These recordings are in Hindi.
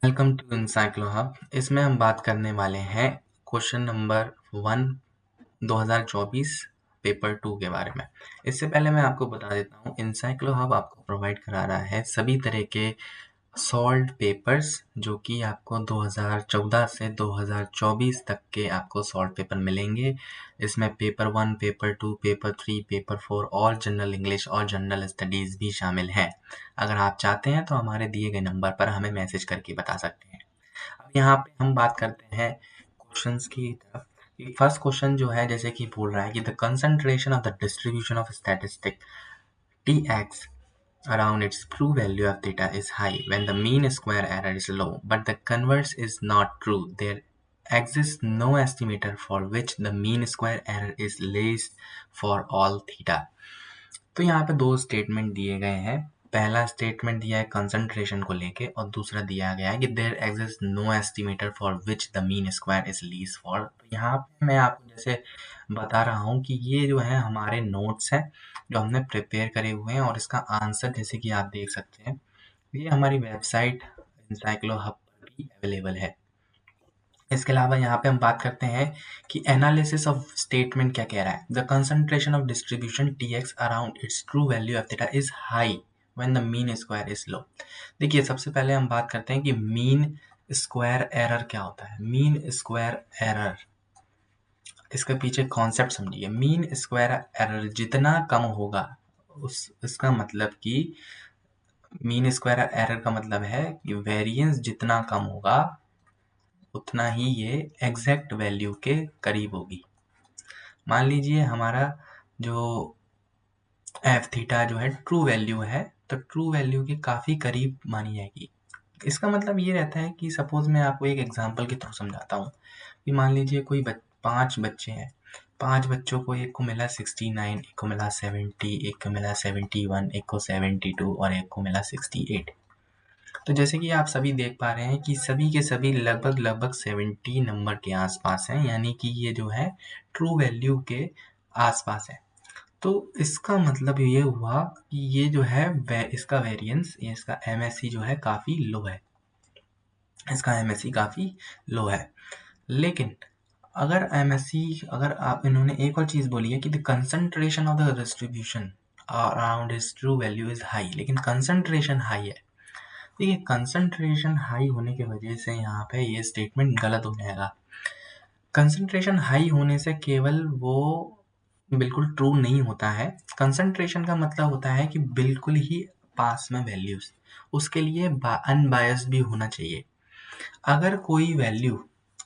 Welcome to इनसाइक्लो hub. इसमें हम बात करने वाले हैं क्वेश्चन नंबर 1 2024 पेपर 2 के बारे में। इससे पहले मैं आपको बता देता हूँ, इनसाइक्लो हब आपको प्रोवाइड करा रहा है सभी तरह के सॉल्व्ड पेपर्स जो कि आपको 2014 से 2024 तक के आपको सॉल्व पेपर मिलेंगे। इसमें पेपर 1, पेपर 2, पेपर 3, पेपर 4 और जनरल इंग्लिश और जनरल स्टडीज़ भी शामिल हैं। अगर आप चाहते हैं तो हमारे दिए गए नंबर पर हमें मैसेज करके बता सकते हैं। अब यहाँ पे हम बात करते हैं क्वेश्चंस की तरफ। फर्स्ट क्वेश्चन जो है जैसे कि बोल रहा है कि the concentration of the distribution of statistic Tx around its true value of theta is high when the mean square error is low, but the converse is not true. There exists no estimator for which the mean square error is less for all theta. तो यहाँ पे दो स्टेटमेंट दिए गए हैं। पहला स्टेटमेंट दिया है कंसंट्रेशन को लेके और दूसरा दिया गया है कि there exist no estimator for which the mean square is least for. तो यहाँ पे मैं आपको जैसे बता रहा हूँ कि ये जो है हमारे नोट्स हैं जो हमने प्रिपेयर करे हुए हैं और इसका आंसर जैसे कि आप देख सकते हैं ये हमारी वेबसाइट इनसाइक्लो हब पर भी अवेलेबल है। इसके अलावा यहाँ पे हम बात करते हैं कि एनालिसिस ऑफ स्टेटमेंट क्या कह रहा है। The concentration of distribution Tx around its true value of theta is high when the mean square is low. देखिए सबसे पहले हम बात करते हैं कि मीन स्क्वायर एरर क्या होता है। मीन स्क्वायर एरर, इसके पीछे कॉन्सेप्ट समझिए। मीन स्क्वायर एरर जितना कम होगा इसका मतलब कि मीन स्क्वायर एरर का मतलब है कि वेरिएंस जितना कम होगा उतना ही ये एग्जैक्ट वैल्यू के करीब होगी। मान लीजिए हमारा जो एफ थीटा जो है ट्रू वैल्यू है तो ट्रू वैल्यू के काफ़ी करीब मानी जाएगी। इसका मतलब ये रहता है कि सपोज मैं आपको एक एग्जांपल के थ्रू समझाता हूँ कि मान लीजिए कोई 5 बच्चे हैं। 5 बच्चों को एक को मिला 69, एक को मिला 70, एक को मिला 71, एक को 72 और एक को मिला 68। तो जैसे कि आप सभी देख पा रहे हैं कि सभी के सभी लगभग 70 नंबर के आसपास हैं, यानी कि ये जो है ट्रू वैल्यू के आसपास है। तो इसका मतलब ये हुआ कि ये जो है इसका वेरिएंस, इसका एमएससी जो है काफ़ी लो है। इसका एमएससी काफ़ी लो है। लेकिन अगर एमएससी, अगर आप इन्होंने एक और चीज़ बोली है कि the concentration of the distribution around is true value is high, लेकिन कंसंट्रेशन हाई है। देखिए कंसंट्रेशन हाई होने की वजह से यहाँ पे ये स्टेटमेंट गलत हो जाएगा। कंसंट्रेशन हाई होने से केवल वो बिल्कुल ट्रू नहीं होता है। कंसंट्रेशन का मतलब होता है कि बिल्कुल ही पास में वैल्यूज, उसके लिए अनबायस्ड भी होना चाहिए। अगर कोई वैल्यू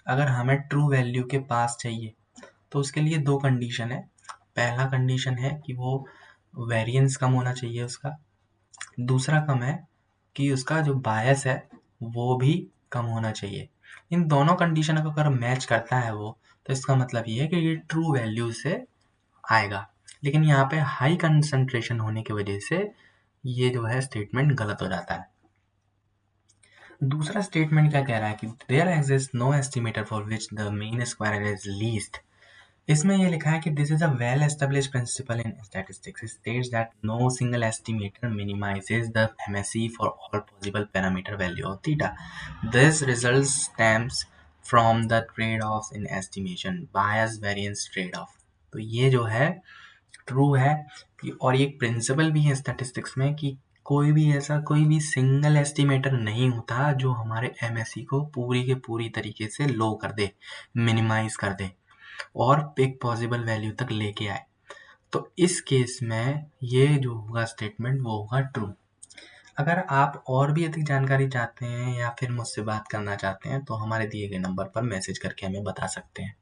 अगर हमें ट्रू वैल्यू के पास चाहिए तो उसके लिए दो कंडीशन है। पहला कंडीशन है कि वो वेरिएंस कम होना चाहिए उसका, दूसरा कम है कि उसका जो बायस है वो भी कम होना चाहिए। इन दोनों कंडीशन को अगर मैच करता है वो, तो इसका मतलब ये है कि ये ट्रू वैल्यू से आएगा। लेकिन यहाँ पे हाई कंसंट्रेशन होने की वजह से ये जो है स्टेटमेंट गलत हो जाता है। दूसरा स्टेटमेंट क्या कह रहा है कि there exist no estimator for which the mean square is least. इसमें ये लिखा है कि this is a well established principle in statistics states that no single estimator minimises the MSE for all possible parameter value of theta. This result stems from the trade off in estimation bias variance trade off. तो ये जो है ट्रू है और ये प्रिंसिपल भी है स्टैटिस्टिक्स में कि कोई भी सिंगल एस्टिमेटर नहीं होता जो हमारे एमएसई को पूरी के पूरी तरीके से लो कर दे, मिनिमाइज कर दे और एक पॉसिबल वैल्यू तक लेके आए। तो इस केस में ये जो होगा स्टेटमेंट वो होगा ट्रू। अगर आप और भी अधिक जानकारी चाहते हैं या फिर मुझसे बात करना चाहते हैं तो हमारे दिए गए नंबर पर मैसेज करके हमें बता सकते हैं।